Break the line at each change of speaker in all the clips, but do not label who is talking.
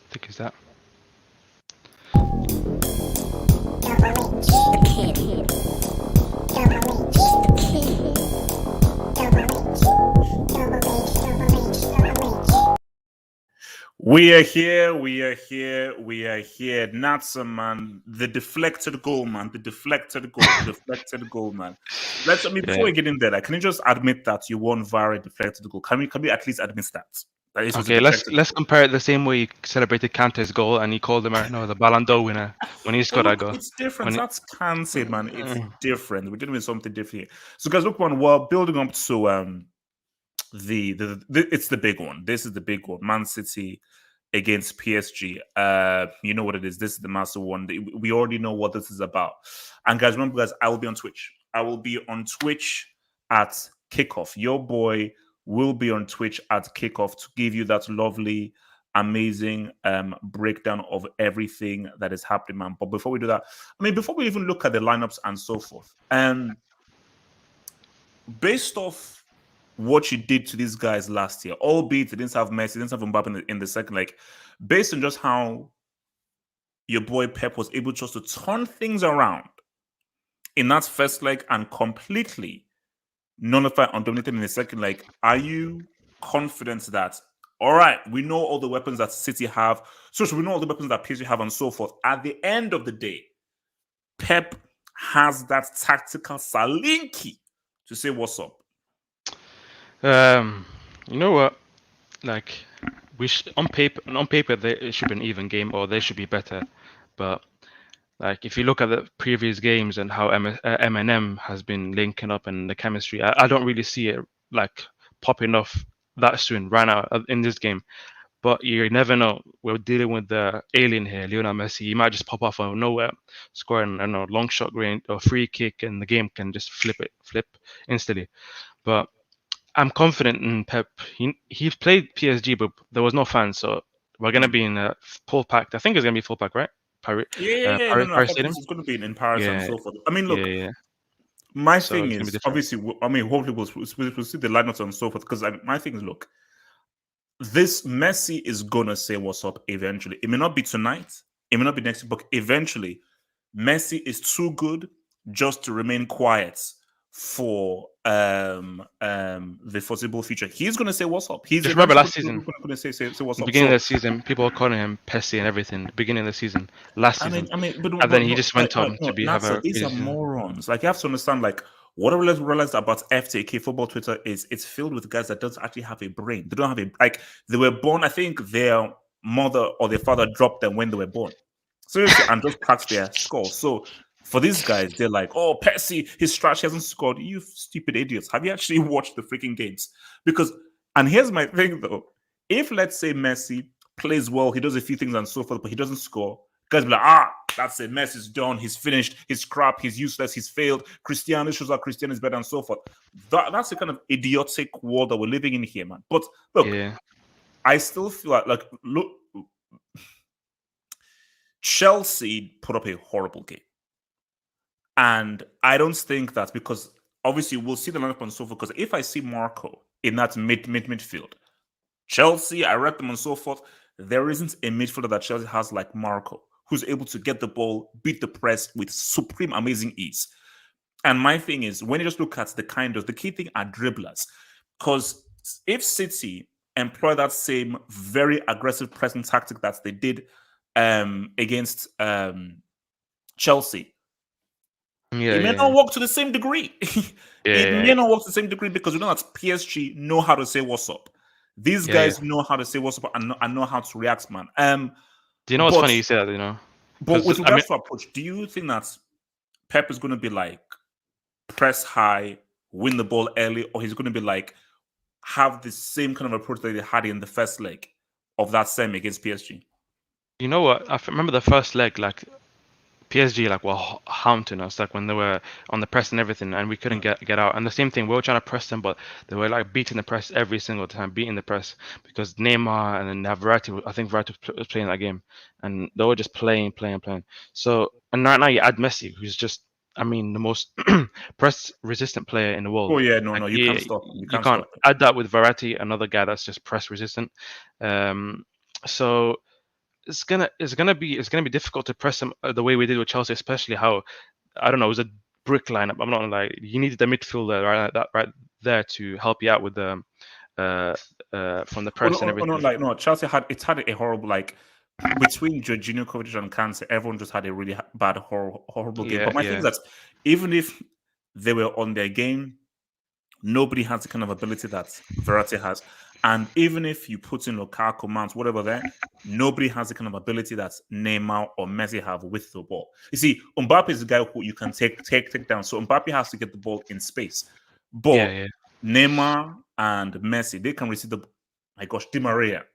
think it's that.
We are here. We are here. We are here. Natsa, man. The deflected goal, man. The deflected goal. The deflected goal, man. Before we get in there, like, can you just admit that you won via a deflected goal? Can we at least admit that? That this was a
Okay, let's
deflected goal?
compare it the same way you celebrated Kante's goal and he called him the Ballon d'Or winner when he
Hey,
scored that
look,
goal.
it's different.
When he,
That's cancelled, man. It's different. We're dealing with something different here. So, guys, look, man. We're building up to it's the big one. This is the big one. Man City against PSG. You know what it is. This is the massive one. We already know what this is about. And guys, remember, guys, I will be on Twitch. I will be on Twitch at kickoff. Your boy will be on Twitch at kickoff to give you that lovely, amazing breakdown of everything that is happening, man. But before we do that, before we even look at the lineups and so forth, based off what you did to these guys last year, albeit they didn't have Messi, they didn't have Mbappe in the second leg, based on just how your boy Pep was able just to turn things around in that first leg and completely nullify and dominated in the second leg, are you confident that, all right, we know all the weapons that City have, so we know all the weapons that PSG have and so forth. At the end of the day, Pep has that tactical salinki to say what's up.
you know what? Like, on paper, it should be an even game, or they should be better. But like, if you look at the previous games and how M&M has been linking up and the chemistry, I don't really see it like popping off that soon, right now in this game. But you never know. We're dealing with the alien here, Lionel Messi. He might just pop off out of nowhere, scoring a long shot range or free kick, and the game can just flip instantly. But I'm confident in Pep. He played PSG, but there was no fans, so we're gonna be in a full packed. I think it's gonna be full pack, right? Paris,
No. I
Paris
thought
Stadium.
it's going to be in Paris and
Yeah,
so forth. Look,
yeah.
my
So
thing
it's gonna be
is
different.
obviously. Hopefully we'll see the lineups and so forth. Because my thing is, look, this Messi is gonna say what's up eventually. It may not be tonight. It may not be next week, but eventually, Messi is too good just to remain quiet for the foreseeable future. He's gonna say what's up. He's
Just remember
eventually
last season,
gonna say what's
the
up.
beginning of
So
the season, people were calling him Pessi and everything. The beginning of the season, last season,
but
and then he
no,
just went on to be have
Natsa,
a.
these are morons. Like, you have to understand, like, what I realized about FTK football Twitter is it's filled with guys that don't actually have a brain. They don't have they were born, I think their mother or their father dropped them when they were born. Seriously, and just cracked their skull. So for these guys, they're like, oh, Percy, his strategy hasn't scored. You stupid idiots. Have you actually watched the freaking games? Because, and here's my thing though. If, let's say, Messi plays well, he does a few things and so forth, but he doesn't score, guys be like, that's it, Messi's done, he's finished, he's crap, he's useless, he's failed. Cristiano shows that Cristiano is better and so forth. That's the kind of idiotic world that we're living in here, man. But look,
Yeah.
I still feel like look, Chelsea put up a horrible game. And I don't think that, because obviously we'll see the lineup and so forth, because if I see Marco in that midfield, Chelsea, I read them and so forth, there isn't a midfielder that Chelsea has like Marco, who's able to get the ball, beat the press with supreme amazing ease. And my thing is, when you just look at the key thing are dribblers. Because if City employ that same very aggressive pressing tactic that they did against Chelsea, it may not work to the same degree. It may not work to the same degree, because we know that PSG know how to say what's up. These guys know how to say what's up and know how to react, man.
Do you know what's funny you say that, you know?
But with regards to approach, do you think that Pep is going to be like press high, win the ball early, or he's going to be like have the same kind of approach that they had in the first leg of that semi against PSG?
You know what? I remember the first leg, like PSG were haunting us, like when they were on the press and everything, and we couldn't get out. And the same thing, we were trying to press them, but they were like beating the press every single time, beating the press, because Neymar and then they have Verratti. I think Verratti was playing that game, and they were just playing. So, and right now you add Messi, who's just, the most press resistant player in the world.
Oh yeah, no, you can't stop him.
You can't add that with Verratti, another guy that's just press resistant. So it's gonna be difficult to press them the way we did with Chelsea, especially how I don't know, it was a brick lineup. I'm not like you needed the midfielder right there to help you out with the from the press and
No,
everything.
like no, Chelsea had a horrible like between Jorginho, Kovacic, and Kante, everyone just had a really bad, horrible game.
Yeah,
But my thing
yeah,
is that even if they were on their game, nobody has the kind of ability that Verratti has. And even if you put in Lukaku, Mount, whatever there, nobody has the kind of ability that Neymar or Messi have with the ball. You see, Mbappe is the guy who you can take down. So Mbappe has to get the ball in space. But
yeah.
Neymar and Messi, they can receive the my gosh, Di Maria.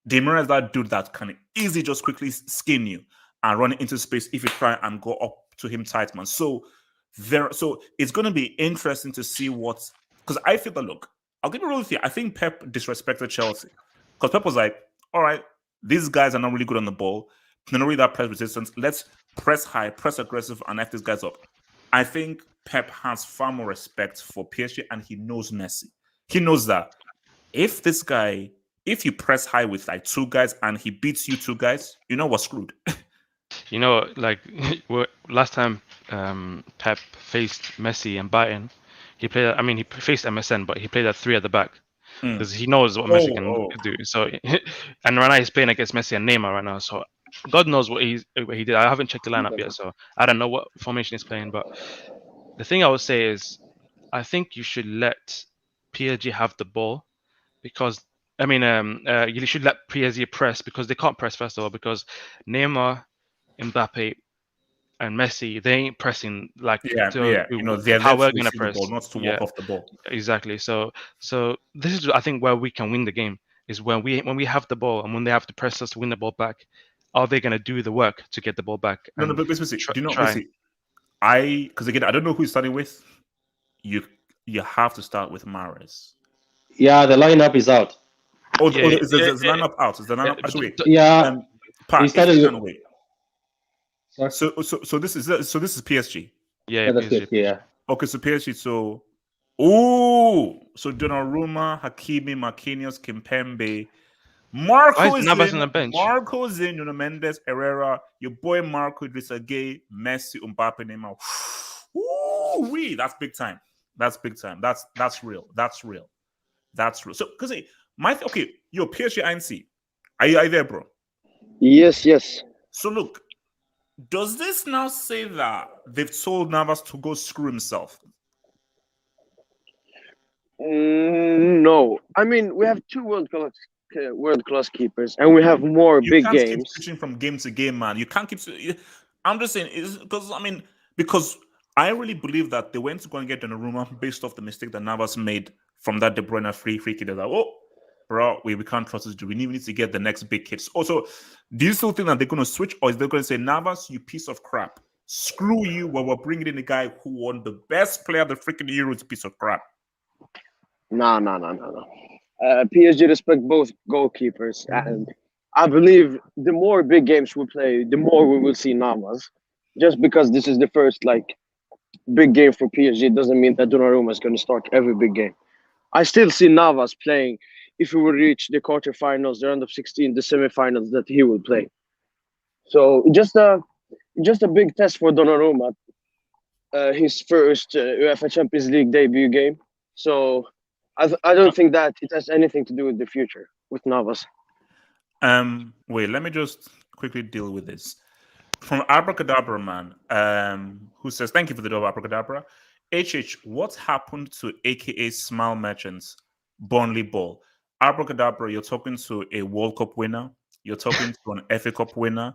Di Maria is that dude that can easily just quickly skin you and run into space if you try and go up to him tight, man. So it's going to be interesting to see what, because I feel that, look, I'll give you a real with you. I think Pep disrespected Chelsea because Pep was like, all right, these guys are not really good on the ball. They're not really that press resistance. Let's press high, press aggressive, and F these guys up. I think Pep has far more respect for PSG and he knows Messi. He knows that if this guy, if you press high with like two guys and he beats you two guys, you know what's screwed.
You know, like last time Pep faced Messi and Bayern, he played. I mean, he faced MSN, but he played at three at the back because he knows what Messi can do. So, and right now he's playing against Messi and Neymar right now. So, God knows what he did. I haven't checked the lineup yet, so I don't know what formation he's playing. But the thing I would say is, I think you should let PSG have the ball because I mean, you should let PSG press because they can't press first of all because Neymar, Mbappe, and Messi, they ain't pressing like
Yeah. You know, they're
how
there to
we're gonna
receive the ball,
press.
not to walk
Yeah,
off the ball.
exactly. So this is I think where we can win the game is when we have the ball and when they have to press us to win the ball back. Are they gonna do the work to get the ball back
No,
and
but basically, do you know,
try?
basically, because again, I don't know who you're starting with. You you have to start with Mahrez.
Yeah, the lineup is out.
Yeah,
Is the lineup out? Is the lineup actually?
Yeah, he
Pat, if
started
you
with.
can wait.
Sorry?
So this is PSG.
yeah,
Yeah, that's
PSG,
good. Yeah.
Okay, so PSG. So so Donnarumma, Hakimi, Marquinhos, Kimpembe,
Why is Navas on the bench?
Marco's in, Mendes, Herrera, your boy Marco, Idrissa Gueye, Messi, Mbappe, Neymar. Ooh, that's big time. That's big time. That's real. That's real. That's real. So, because okay, yo, PSG INC. Are you there, bro?
Yes, yes.
So look, does this now say that they've told Navas to go screw himself?
No, I mean we have two world class keepers, and we have more
You
big
can't keep
games.
switching from game to game, man. You can't keep. I'm just saying, because I really believe that they went to go and get Donnarumma based off the mistake that Navas made from that De Bruyne free kick. They're like, oh, bro, we can't trust this. We need to get the next big hits. Also, do you still think that they're going to switch, or is they going to say, Navas, you piece of crap, screw you, while we're bringing in the guy who won the best player of the freaking Euros, piece of crap?
No. PSG respect both goalkeepers, and I believe the more big games we play, the more we will see Navas. Just because this is the first big game for PSG doesn't mean that Donnarumma is going to start every big game. I still see Navas playing if we will reach the quarterfinals, the round of 16, the semifinals that he will play. So just a big test for Donnarumma, his first UEFA Champions League debut game. So I don't think that it has anything to do with the future with Navas.
Wait, let me just quickly deal with this. From Abracadabra Man, who says, thank you for the dove, Abracadabra. What happened to AKA Smile Merchants, Burnley Ball? Abracadabra, you're talking to a World Cup winner, you're talking to an FA Cup winner,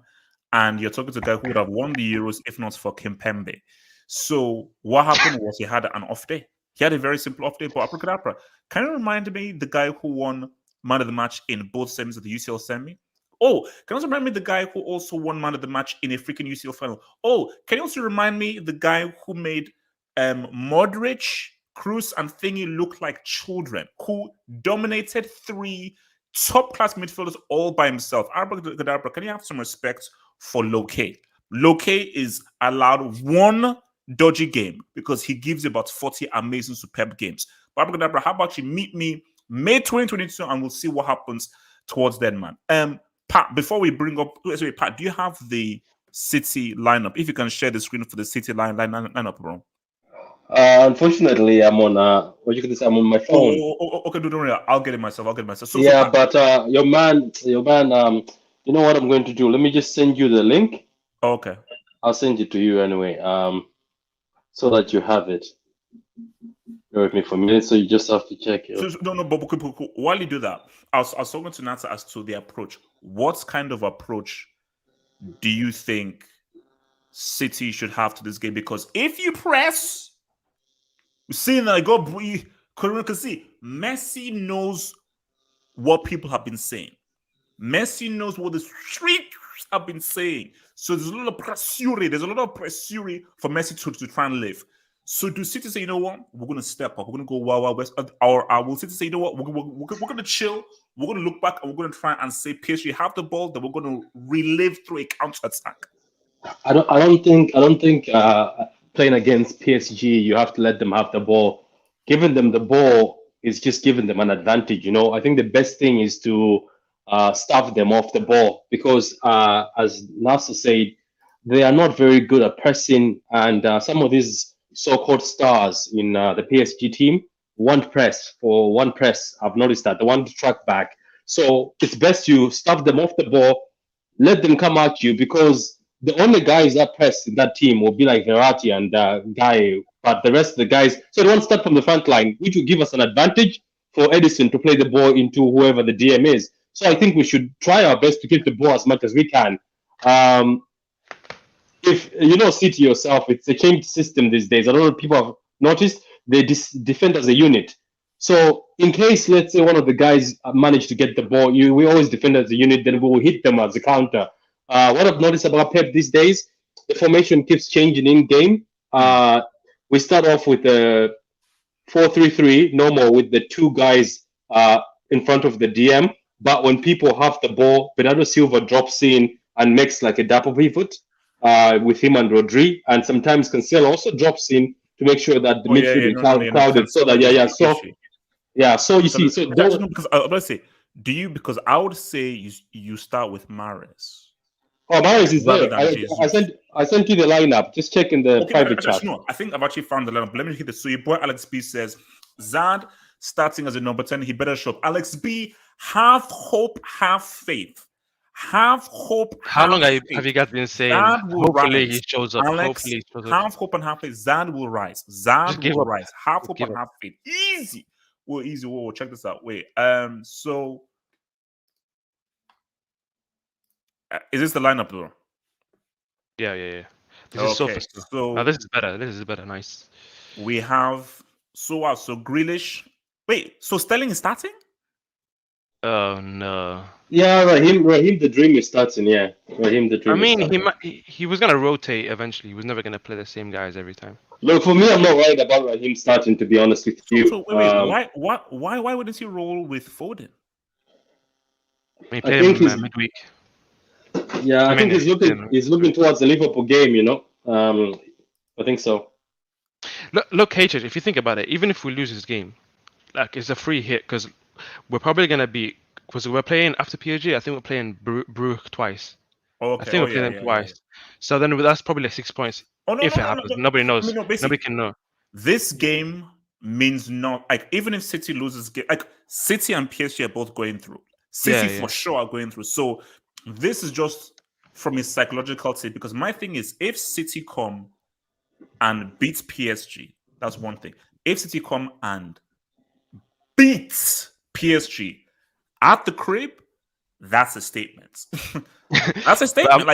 and you're talking to a guy who would have won the Euros if not for Kimpembe. So what happened was he had an off day. He had a very simple off day, but Abracadabra, can you remind me the guy who won man of the match in both semis of the UCL semi? Oh, can you also remind me the guy who also won man of the match in a freaking UCL final? Oh, can you also remind me the guy who made Modric, Cruz, and Thingy look like children, who dominated three top-class midfielders all by himself? Abracadabra, can you have some respect for Loke? Loke is allowed one dodgy game because he gives you about 40 amazing, superb games. But Abracadabra, how about you meet me May 2022 and we'll see what happens towards then, man. Pat, before we bring up, sorry, Pat, do you have the City lineup? If you can share the screen for the City lineup, bro.
Unfortunately, I'm on what you can say. I'm on my phone.
Okay, don't worry. I'll get it myself. So,
Yeah,
Pat,
but your man. You know what I'm going to do? Let me just send you the link.
okay.
I'll send it to you anyway. So that you have it. Bear with me for a minute. So you just have to check it.
So, no, but while you do that, I was talking to Nata as to the approach. What kind of approach do you think City should have to this game? Because if you press, seeing that I go breathe, can see Messi knows what people have been saying. Messi knows what the streets have been saying. So there's a lot of pressure. There's a lot of pressure for Messi to try and live. So do City say, you know what, we're going to step up. We're going to go Wild West. Or will City say, you know what, we're going to chill. We're going to look back and we're going to try and say, PSG have the ball. Then we're going to relive through a counter attack.
I don't think playing against PSG, you have to let them have the ball. Giving them the ball is just giving them an advantage. You know, I think the best thing is to stop them off the ball because, as Nasser said, they are not very good at pressing, and some of these so-called stars in the PSG team want press. For one press, I've noticed that they want to track back. So it's best you stop them off the ball, let them come at you because the only guys that press in that team will be like Verratti and Guy, but the rest of the guys, so they won't start from the front line, which will give us an advantage for Edison to play the ball into whoever the DM is. So I think we should try our best to get the ball as much as we can. If you know City yourself, it's a changed system these days. A lot of people have noticed they defend as a unit. So in case, let's say, one of the guys managed to get the ball, we always defend as a unit, then we will hit them as a counter. What I've noticed about Pep these days, the formation keeps changing in game. We start off with a 4-3-3, normal, with the two guys in front of the DM. But when people have the ball, Bernardo Silva drops in and makes like a double pivot with him and Rodri. And sometimes Cancelo also drops in to make sure that the midfield is crowded. So that, so you see, so
because I was going to say, because I would say you start with Mahrez.
Oh, Mahrez is there. I sent you the lineup. Just check in the private chat.
No, I think I've actually found the lineup. Let me hit this. So your boy Alex B says Zad starting as a number 10. He better show up. Alex B, have hope, have faith. Have hope.
How long have you guys been saying? Hopefully he shows up.
Alex,
hopefully he shows up.
Have hope and have faith. Zad will rise. Zad will rise. Have hope and have faith. Easy. Well, easy. Whoa, check this out. Wait. So is this the lineup though?
Yeah. This is so now this is better. This is better. Nice.
We have so Grealish. Wait, so Sterling is starting?
Oh no.
Yeah, Raheem the Dream is starting. Yeah, Raheem the Dream.
I mean, he was gonna rotate eventually. He was never gonna play the same guys every time.
Look, for me, I'm not worried about Raheem starting. To be honest with you.
So wait, why wouldn't he roll with Foden?
He played him midweek.
Yeah, I think he's looking towards the Liverpool game. You know, I think so.
Look, HH, if you think about it, even if we lose this game, like it's a free hit because we're probably gonna be because we're playing after PSG. I think we're playing Bruges twice.
Okay.
I think we're playing them twice. Yeah. So then that's probably like 6 points. If it happens, nobody knows. Nobody can know.
This game means not like even if City loses game, like City and PSG are both going through. City for sure are going through. So this is just from a psychological side because my thing is if City come and beats PSG, that's one thing. If City come and beats PSG at the crib, that's a statement. That's a statement.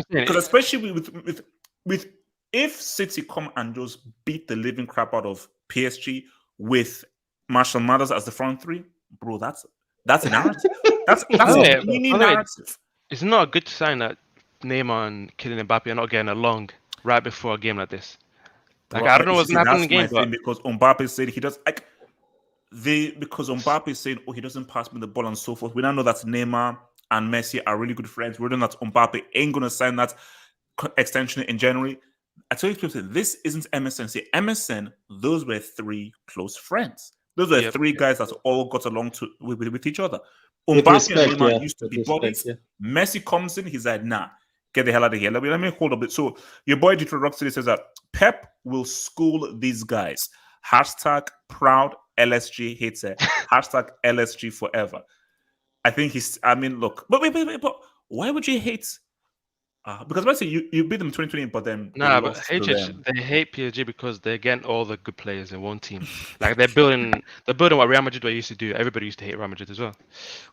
Because especially with if City come and just beat the living crap out of PSG with Marshall Mathers as the front three, bro, that's a narrative. That's a mini narrative.
It's not a good sign that Neymar and Kylian Mbappe are not getting along right before a game like this. Like I don't know what's happening in the game, but
because Mbappe said he does because Mbappe said, "Oh, he doesn't pass me the ball and so forth." We now know that Neymar and Messi are really good friends. We know that Mbappe ain't gonna sign that extension in January. I tell you, this isn't MSN. See, MSN, those were three close friends. Those were three guys that all got along with each other.
With
Mbappe and
respect,
Neymar
yeah.
used to
With
be
respect,
buddies.
yeah.
Messi comes in, he's like, nah, get the hell out of here. Let me hold a bit. So your boy Detroit Rock City says that Pep will school these guys. Hashtag proud LSG hates it. Hashtag LSG forever. I think look, but but why would you hate? Because let's say you beat them 2020, but then they
Nah, but
lost to
HH
them.
they hate PSG because they're getting all the good players in one team. Like they're building what Real Madrid used to do. Everybody used to hate Real Madrid as well.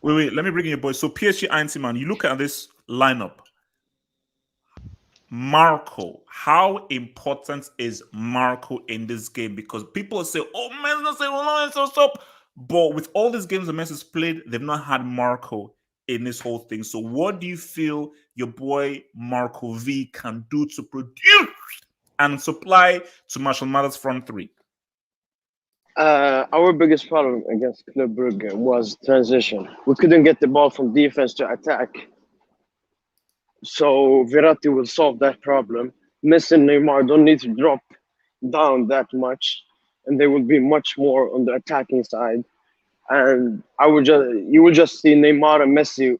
Wait, let me bring in your boys. So PSG anti man, you look at this lineup. Marco, how important is Marco in this game? Because people say, "Oh, Messi say, well, no, stop." But with all these games the Messi's played, they've not had Marco in this whole thing. So, what do you feel your boy Marco V can do to produce and supply to Marshall Mathers front three?
Our biggest problem against Club Brugge was transition. We couldn't get the ball from defense to attack. So Verratti will solve that problem. Messi and Neymar don't need to drop down that much, and they will be much more on the attacking side. And you will just see Neymar and Messi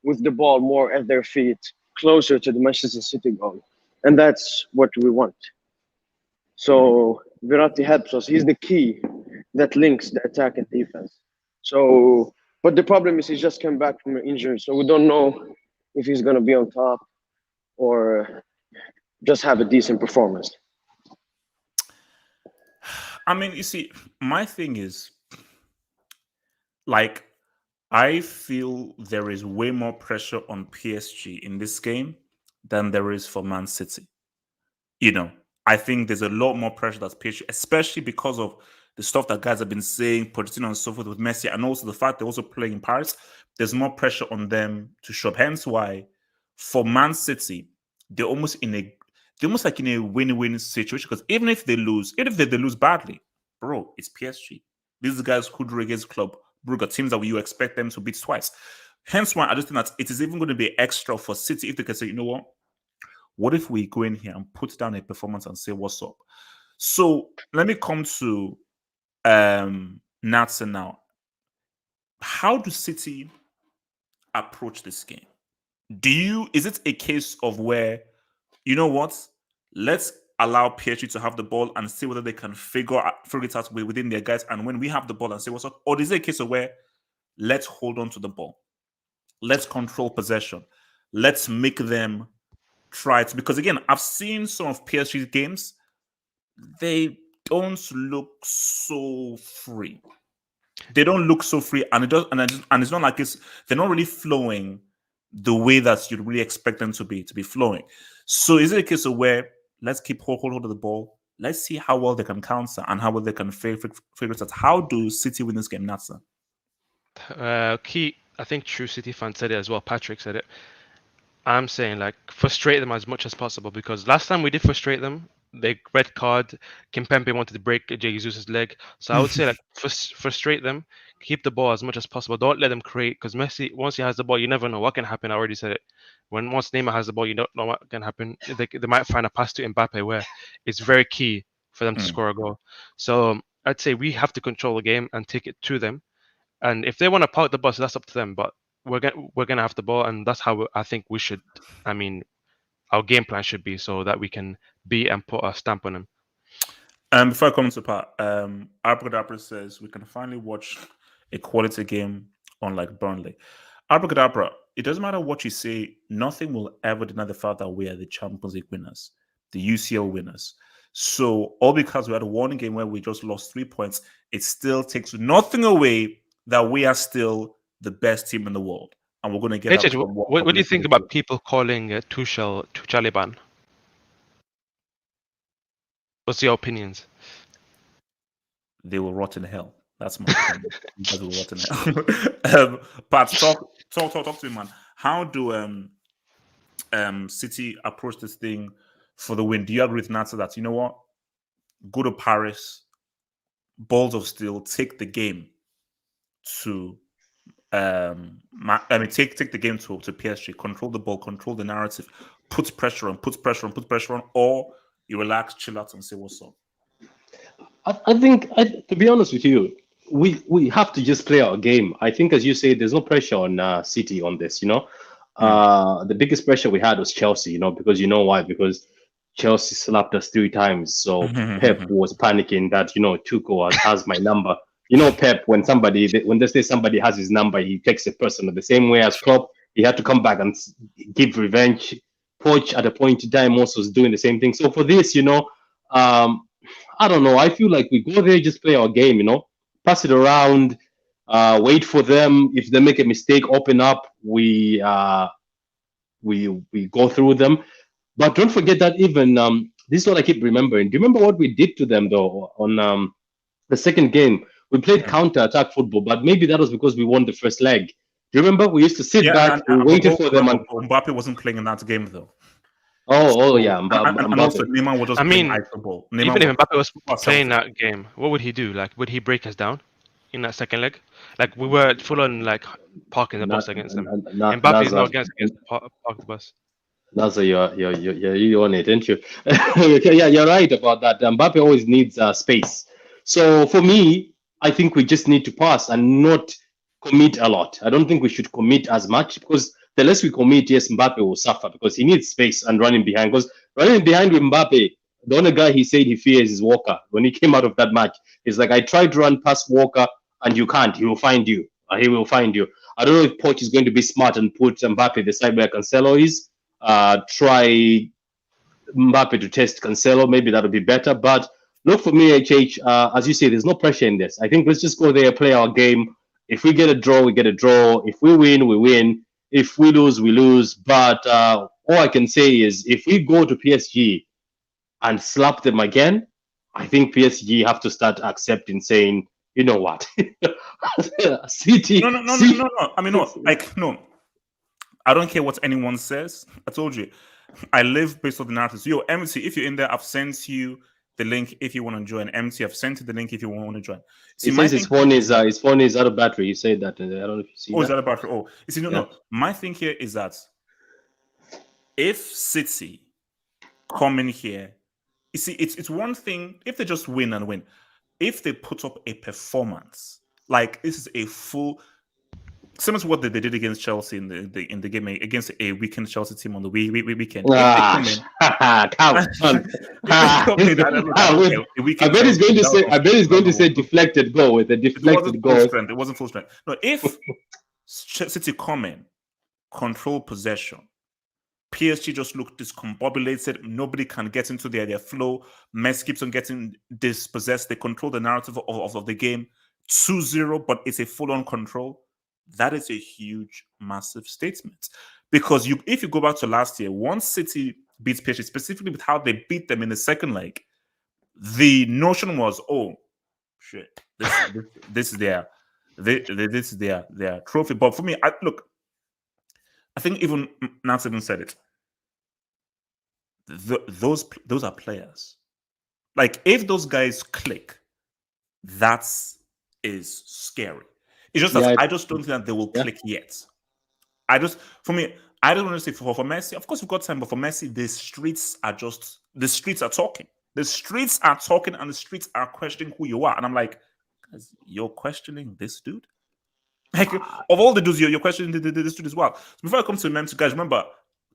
with the ball more at their feet, closer to the Manchester City goal, and that's what we want. So Verratti helps us. He's the key that links the attack and defense. So, but the problem is he's just come back from an injury, so we don't know if he's gonna be on top or just have a decent performance.
I mean, you see, my thing is like I feel there is way more pressure on PSG in this game than there is for Man City. I think there's a lot more pressure that's PSG, especially because of the stuff that guys have been saying, Pochettino and so forth with Messi, and also the fact they're also playing in Paris. There's more pressure on them to show up. Hence why, for Man City, they're almost like in a win-win situation. Because even if they lose badly, bro, it's PSG. These guys could do against Club Brugge, teams that you expect them to beat twice. Hence why I just think that it is even going to be extra for City if they can say, you know what if we go in here and put down a performance and say what's up? So let me come to Natsa now. How do City approach this game? Is it a case of where, you know what, let's allow PSG to have the ball and see whether they can figure it out within their guys, and when we have the ball and say what's up? Or is it a case of where let's hold on to the ball, let's control possession, let's make them try it? Because again, I've seen some of PSG's games, they don't look so free. They don't look so free, and it's not like they're not really flowing the way that you'd really expect them to be flowing. So is it a case of where let's keep hold of the ball, let's see how well they can counter and how well they can figure it out? How do City win this game, Natsa?
Key, I think True City fan said it as well. Patrick said it. I'm saying like frustrate them as much as possible, because last time we did frustrate them, they red card. Kimpembe wanted to break Jesus' leg, so I would say like frustrate them, keep the ball as much as possible. Don't let them create, because Messi, once he has the ball, you never know what can happen. I already said it. Once Neymar has the ball, you don't know what can happen. They might find a pass to Mbappe where it's very key for them to score a goal. So I'd say we have to control the game and take it to them. And if they want to park the bus, that's up to them. But we're gonna have the ball, and that's how I think we should. I mean, our game plan should be so that we can beat and put a stamp on them.
Before I come to part, Abracadabra says we can finally watch a quality game unlike Burnley. Abracadabra, it doesn't matter what you say, nothing will ever deny the fact that we are the Champions League winners, the UCL winners. So all because we had one game where we just lost 3 points, it still takes nothing away that we are still the best team in the world, and we're going to get out.
What do you think about people calling Tuchel Tuchaliban? What's your opinions?
They will rot in hell. That's my opinion. They will rot in hell. But talk to me, man. How do City approach this thing for the win? Do you agree with Nata that, you know what, go to Paris, balls of steel, take the game to take the game to PSG, control the ball, control the narrative, put pressure on, or you relax, chill out, and say what's up?
I think, to be honest with you, we have to just play our game. I think, as you say, there's no pressure on City on this. The biggest pressure we had was Chelsea. Because you know why? Because Chelsea slapped us 3 times. So Pep was panicking that Tuchel has my number. Pep, when they say somebody has his number, he takes it personal. The same way as Klopp, he had to come back and give revenge. Poch at a point in time also was doing the same thing. So for this, I don't know. I feel like we go there, just play our game. Pass it around, wait for them. If they make a mistake, open up. We go through them. But don't forget that even this is what I keep remembering. Do you remember what we did to them though on the second game? We played counter-attack football, but maybe that was because we won the first leg. Do you remember? We used to sit back, we waited for them.
Mbappe wasn't playing in that game though.
Yeah.
And also Neymar was just playing football.
Even if Mbappe was playing that game, what would he do? Like, would he break us down in that second leg? Like, we were full on like parking the bus against them. Mbappe is not against park the bus.
Naza, you're on it, aren't you? Yeah, you're right about that. Mbappe always needs space. So for me, I think we just need to pass and not commit a lot. I don't think we should commit as much because the less we commit, yes, Mbappe will suffer because he needs space and running behind. Because running behind with Mbappe, the only guy he said he fears is Walker. When he came out of that match, he's like, I tried to run past Walker and you can't. He will find you. He will find you. I don't know if Poch is going to be smart and put Mbappe the side where Cancelo is. Try Mbappe to test Cancelo. Maybe that'll be better. But look for me, HH. As you say, there's no pressure in this. I think let's just go there, play our game. If we get a draw, we get a draw. If we win, we win. If we lose, we lose. But all I can say is if we go to PSG and slap them again, I think PSG have to start accepting saying, you know what? City.
No. I mean, no. I don't care what anyone says. I told you, I live based on the narratives. Yo, MC, if you're in there, I've sent you the link if you want to join. MC, I've sent you the link if you want to join.
See, he says his phone is out of battery. You said that. I don't know if you see.
Oh, is out of battery? Oh, you see, no. My thing here is that if City come in here, you see, it's one thing if they just win and win. If they put up a performance like this is a full. Similar to what they did against Chelsea in the game against a weekend Chelsea team on the weekend.
I bet he's going to say deflected goal with a deflected goal.
It wasn't full strength. No, if City come in, control possession, PSG just look discombobulated. Nobody can get into their flow. Messi keeps on getting dispossessed. They control the narrative of the game 2-0, but it's a full-on control. That is a huge, massive statement. Because if you go back to last year, once City beats PSG, specifically with how they beat them in the second leg, the notion was, oh, shit, this is their trophy. But for me, I think even Nance even said it. Those are players. Like, if those guys click, that is scary. It's just that I just don't think that they will click yet. I don't want to say for Messi, of course we've got time, but for Messi, the streets are talking. The streets are talking and the streets are questioning who you are. And I'm like, guys, you're questioning this dude? Like, of all the dudes, you're questioning this dude as well. So before I come to Memphis, guys, remember,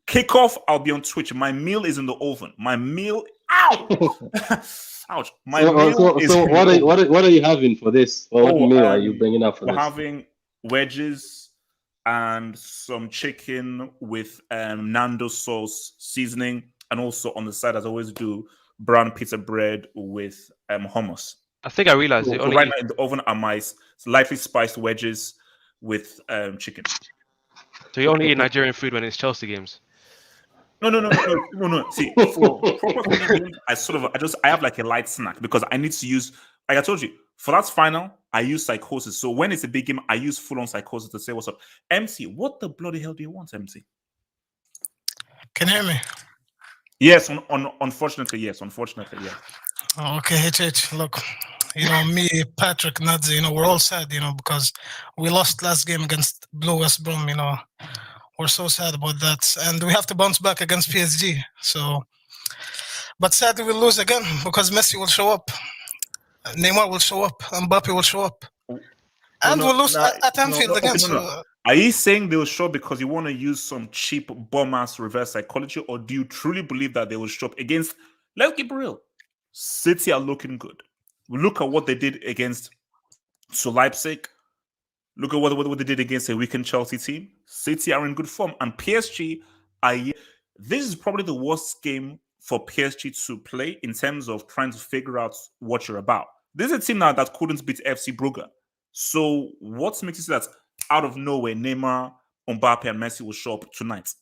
kickoff, I'll be on Twitch. My meal is in the oven. My meal, ouch.
What are you having for this? What meal are you bringing up for this?
We're having wedges and some chicken with Nando sauce seasoning, and also on the side, as I always do, brown pizza bread with hummus.
I think I realized it.
Right now in the oven are my lightly spiced wedges with chicken.
So you only eat Nigerian food when it's Chelsea games?
No. See, for I have like a light snack because I need to use, like I told you, for that final, I use psychosis. So when it's a big game, I use full-on psychosis to say what's up. MC, what the bloody hell do you want, MC?
Can you hear me?
Yes, unfortunately, yes.
Okay, HH, look, me, Patrick, Nadzi, we're all sad, because we lost last game against Blue West Brom, We're so sad about that. And we have to bounce back against PSG. But sadly, we'll lose again because Messi will show up. Neymar will show up. Mbappe will show up. And we'll lose
nah,
at Anfield again.
okay, no. Are you saying they will show up because you want to use some cheap bum-ass reverse psychology, or do you truly believe that they will show up against, let's keep it real, City are looking good. Look at what they did against Leipzig. Look at what they did against a weakened Chelsea team. City are in good form. And PSG are... This is probably the worst game for PSG to play in terms of trying to figure out what you're about. This is a team now that couldn't beat FC Brugge. So what makes you say that out of nowhere, Neymar, Mbappe, and Messi will show up tonight?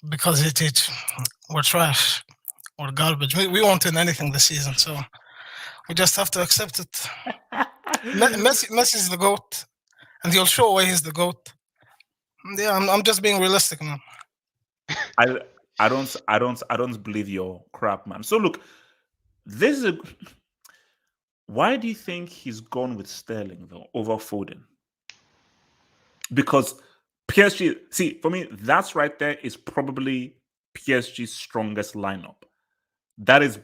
Because we're trash. We're garbage. We won't win anything this season, so we just have to accept it. Messi's the GOAT, and he'll show why he's the GOAT. Yeah, I'm just being realistic, man.
I don't believe your crap, man. So look, this is why do you think he's gone with Sterling though over Foden? Because PSG, see, for me, that's right there is probably PSG's strongest lineup. That is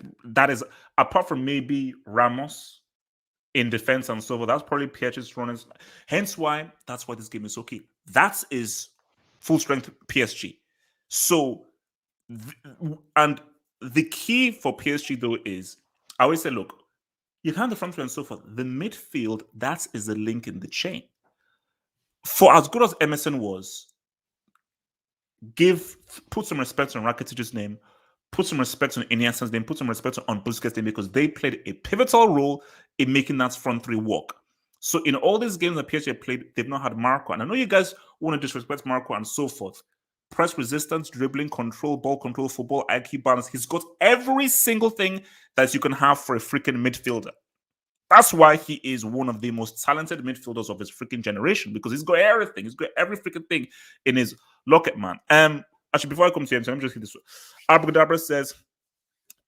apart from maybe Ramos in defense and so forth, that's probably PSG's strongest. Hence why that's why this game is so key. That is full strength PSG. So, and the key for PSG though is, I always say, look, you can have the front three and so forth. The midfield, that is the link in the chain. For as good as Emerson was, put some respect on Rakitic's name, put some respect on Iniesta's name, put some respect on Busquets' name, because they played a pivotal role in making that front three work. So in all these games that PSG played, they've not had Marco. And I know you guys want to disrespect Marco and so forth. Press resistance, dribbling, control, ball control, football, IQ, balance. He's got every single thing that you can have for a freaking midfielder. That's why he is one of the most talented midfielders of his freaking generation, because he's got everything. He's got every freaking thing in his locket, man. Actually, before I come to him, so let me just hit this one. Abradabra says,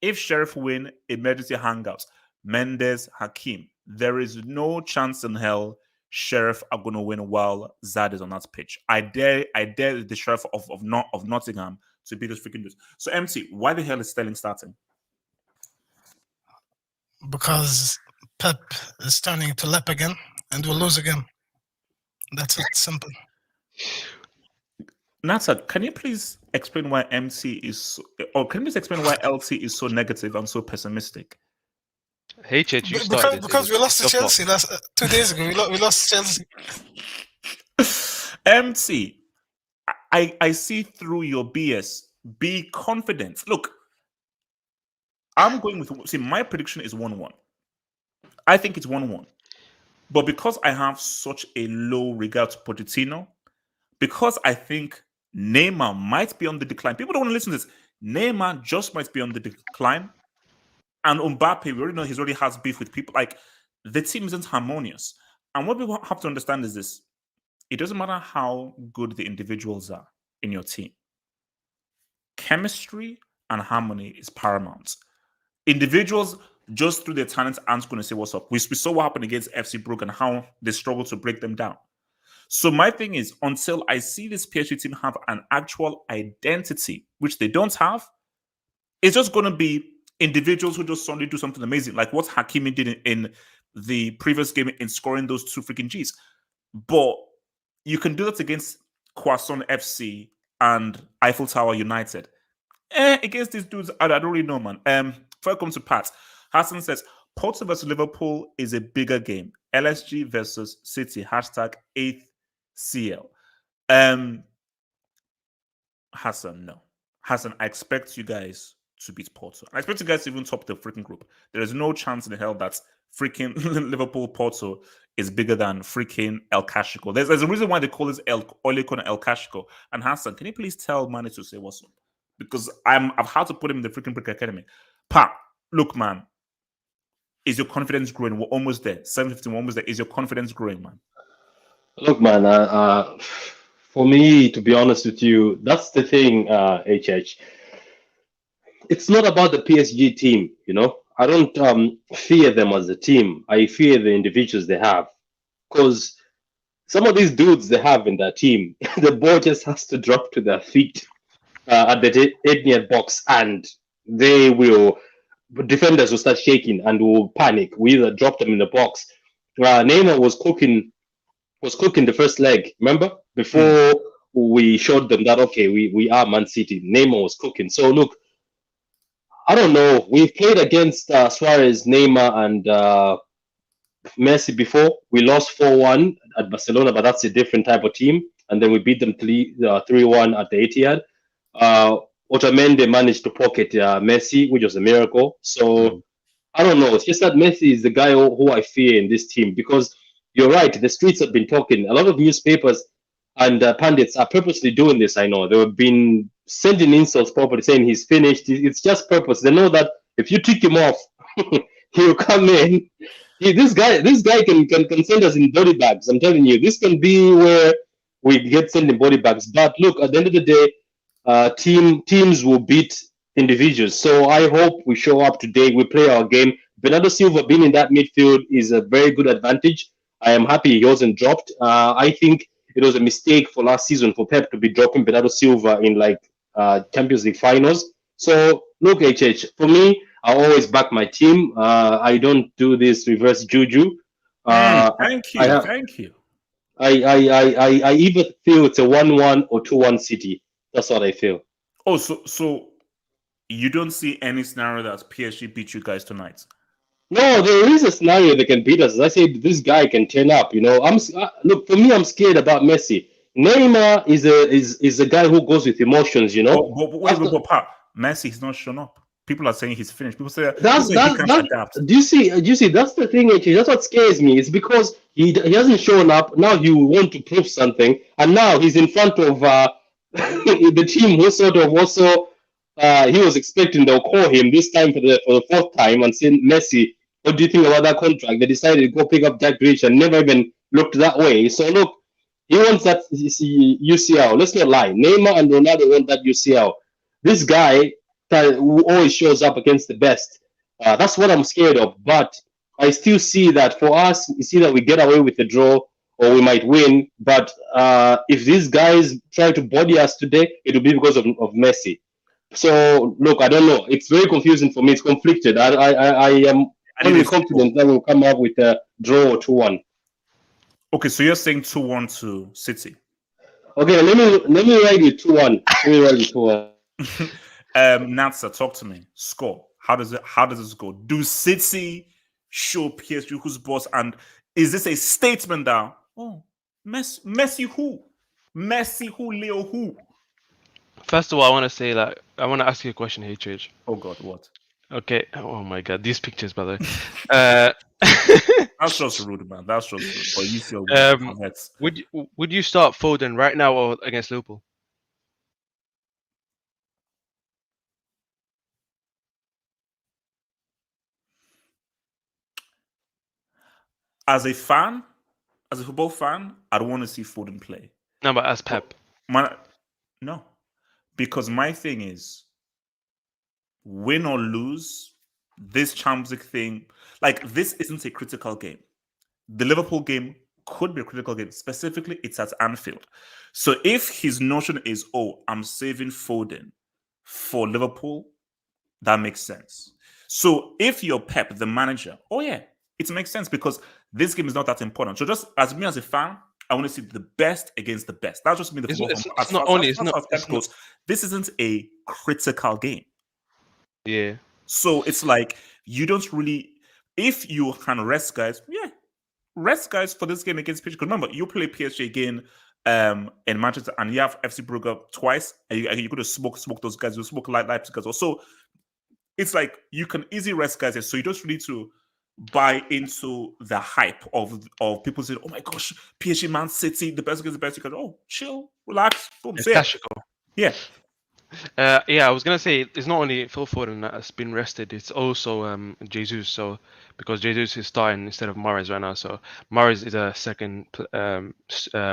if Sheriff win, emergency hangouts, Mendes, Hakim, there is no chance in hell Sheriff are going to win while Zad is on that pitch. I dare the Sheriff of Nottingham to beat this freaking dude. So, MC, why the hell is Sterling starting?
Because Pep is turning to lap again, and we'll lose again. That's it, simple.
Nata, can you please explain why MC is, or can you please explain why LT is so negative and so pessimistic?
HH, you started
because we lost to Chelsea 2 days ago. We lost to Chelsea.
MC, I see through your BS. Be confident. Look, I'm going with, see, my prediction is 1-1. I think it's 1-1. But because I have such a low regard to Pochettino, because I think Neymar might be on the decline. People don't want to listen to this. Neymar just might be on the decline. And Mbappe, we already know he already has beef with people. Like, the team isn't harmonious. And what people have to understand is this. It doesn't matter how good the individuals are in your team. Chemistry and harmony is paramount. Individuals, just through their talents, aren't going to say what's up. We saw what happened against FC Brugge and how they struggled to break them down. So my thing is, until I see this PSG team have an actual identity, which they don't have, it's just going to be individuals who just suddenly do something amazing, like what Hakimi did in the previous game in scoring those 2 freaking Gs. But you can do that against Croissant FC and Eiffel Tower United. Against these dudes, I don't really know, man. Before I come to Pat, Hassan says, Porto versus Liverpool is a bigger game. LSG versus City, #8th CL. Hassan, no. Hassan, I expect you guys to beat Porto. I expect you guys to even top the freaking group. There is no chance in the hell that freaking Liverpool Porto is bigger than freaking El Clasico. There's a reason why they call this El Clasico. And Hassan, can you please tell Manny to say what's up? Because I've had to put him in the freaking Brick Academy. Pa, look, man. Is your confidence growing? We're almost there. 7:15, we're almost there. Is your confidence growing, man?
Look, man, for me, to be honest with you, that's the thing, HH. It's not about the PSG team, you know. I don't fear them as a team. I fear the individuals they have. Because some of these dudes they have in their team, the ball just has to drop to their feet at the 8-yard box, and defenders will start shaking and will panic. We either drop them in the box Neymar was cooking the first leg. Remember before we showed them that okay, we are Man City. Neymar was cooking. So look, I don't know. We've played against Suarez, Neymar, and Messi before. We lost 4-1 at Barcelona, but that's a different type of team. And then we beat them 3-1 at the Etihad. Otamendi managed to pocket Messi, which was a miracle. So I don't know. It's just that Messi is the guy who I fear in this team because you're right. The streets have been talking. A lot of newspapers and pundits are purposely doing this. I know they've been sending insults, probably saying he's finished. It's just purpose. They know that if you tick him off, he'll come in. This guy can send us in body bags. I'm telling you, this can be where we get sent in body bags. But look, at the end of the day, teams will beat individuals. So I hope we show up today. We play our game. Bernardo Silva being in that midfield is a very good advantage. I am happy he wasn't dropped. I think it was a mistake for last season for Pep to be dropping Bernardo Silva in like Champions League finals. So look, HH, for me, I always back my team. I don't do this reverse juju.
Thank you. Thank you.
I either feel it's a 1-1 or 2-1 City. That's what I feel.
Oh, so you don't see any scenario that PSG beat you guys tonight?
No, there is a scenario that can beat us. As I said, this guy can turn up. You know, look for me. I'm scared about Messi. Neymar is a guy who goes with emotions. You know,
but Pat, Messi has not shown up. People are saying he's finished. People say
that's
he can't adapt.
Do you see? That's the thing. Actually, that's what scares me. It's because he hasn't shown up. Now he will want to prove something, and now he's in front of the team who sort of also he was expecting they'll call him this time for the fourth time and say, Messi, what do you think about that contract? They decided to go pick up Jack Grealish and never even looked that way. So look, he wants that UCL. Let's not lie. Neymar and Ronaldo want that UCL. This guy who always shows up against the best. That's what I'm scared of. But I still see that for us, it's either we get away with the draw or we might win. But if these guys try to body us today, it will be because of Messi. So look, I don't know. It's very confusing for me. It's conflicted. I am only confident that we'll come up with a draw or 2-1.
Okay, so you're saying 2-1 to City.
Okay, let me write it 2-1. Let me write it 2-1.
Natsa, talk to me. Score. How does this go? Do City show PSG who's boss? And is this a statement that Messi who? Messi who? Leo who?
First of all, I want to say that I want to ask you a question, HH.
Oh God, what?
Okay. Oh my God, these pictures, by the way.
That's just rude, man. That's just rude. You feel
would you start Foden right now or against Liverpool?
As a fan, as a football fan, I'd want to see Foden play.
No, but as Pep.
No. Because my thing is, win or lose, this Champions League thing, like this isn't a critical game. The Liverpool game could be a critical game. Specifically, it's at Anfield. So if his notion is, I'm saving Foden for Liverpool, that makes sense. So if you're Pep, the manager, it makes sense because this game is not that important. So just as me as a fan, I want to see the best against the best. That's just me. This isn't a critical game.
Yeah.
So it's like you don't really. If you can rest guys, rest guys for this game against PSG. Because remember, you play PSG again in Manchester, and you have FC Brugge twice, and you're going to smoke those guys. You smoke Leipzig as well. So it's like you can easily rest guys. So you don't need to buy into the hype of people saying, "Oh my gosh, PSG, Man City, the best against the best." You go, chill, relax, boom, yeah.
I was gonna say it's not only Phil Foden that has been rested; it's also Jesus. So because Jesus is starting instead of Mahrez right now, so Mahrez is a second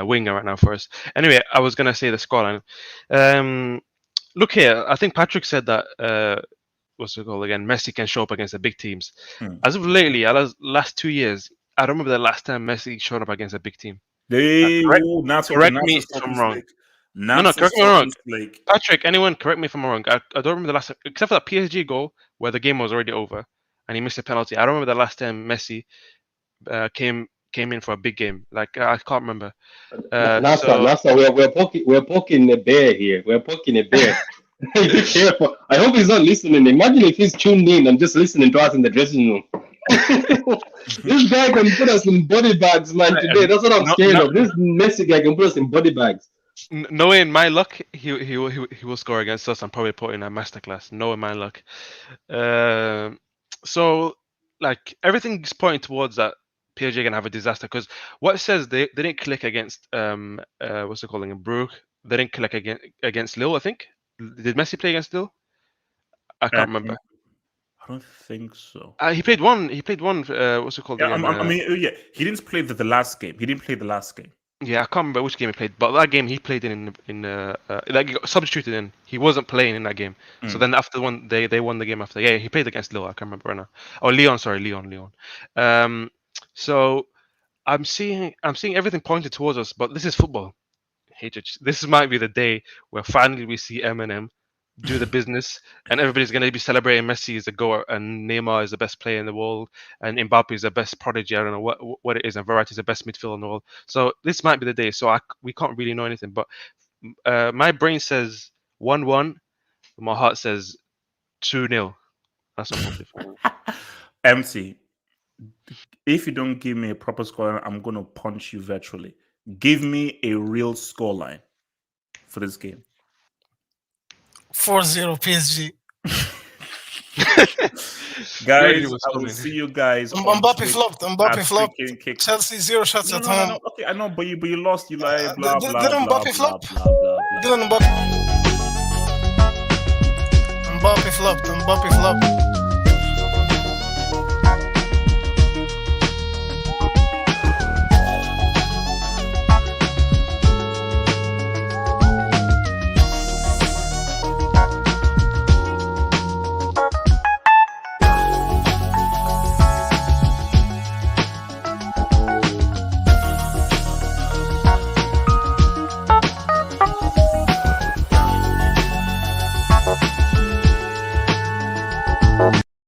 winger right now for us. Anyway, I was gonna say the scoreline. Look here, I think Patrick said that. What's the goal again? Messi can show up against the big teams. As of lately, last 2 years, I don't remember the last time Messi showed up against a big team. Correct me if I'm wrong. No, correct me if I'm wrong. Patrick, anyone, correct me if I'm wrong. I don't remember the last time, except for that PSG goal where the game was already over and he missed a penalty. I don't remember the last time Messi came came in for a big game. Like I can't remember.
Nasa, we're poking a bear here. We're poking a bear. Be careful. I hope he's not listening. Imagine if he's tuned in and just listening to us in the dressing room. This guy can put us in body bags, man. Today, that's what I'm scared of. This Messi guy can put us in body bags.
Knowing my luck, he will score against us. I'm probably putting a masterclass. Knowing my luck, so like everything's pointing towards that PSG gonna have a disaster because what it says they didn't click against what's it calling in Brugge. They didn't click against Lille. I think did Messi play against Lille? I can't remember.
I don't think so.
He played one. What's it called?
Yeah, yeah, he didn't play the last game. He didn't play the last game.
Yeah, I can't remember which game he played, but that game he played in like he got substituted in. He wasn't playing in that game. So then after one, they won the game after. Yeah, he played against Lille. I can't remember right now. Oh, Lyon. Sorry, Lyon. So I'm seeing everything pointed towards us, but this is football. This might be the day where finally we see Eminem do the business, and everybody's going to be celebrating Messi as a goer, and Neymar is the best player in the world, and Mbappe is the best prodigy. I don't know what it is, and Verratti is the best midfielder in the world. So this might be the day. So we can't really know anything, but my brain says 1-1, my heart says 2-0. That's what I'm hoping for.
Empty. If you don't give me a proper scoreline, I'm going to punch you virtually. Give me a real scoreline for this game.
4-0 PSG.
Guys, I will see you guys.
Mbappe flopped. Chelsea 0 shots at home.
No. Okay, I know, but you lost. You like blah blah
Didn't
blah
Mbappe
blah
flop?
blah blah.
Didn't Mbappe flopped.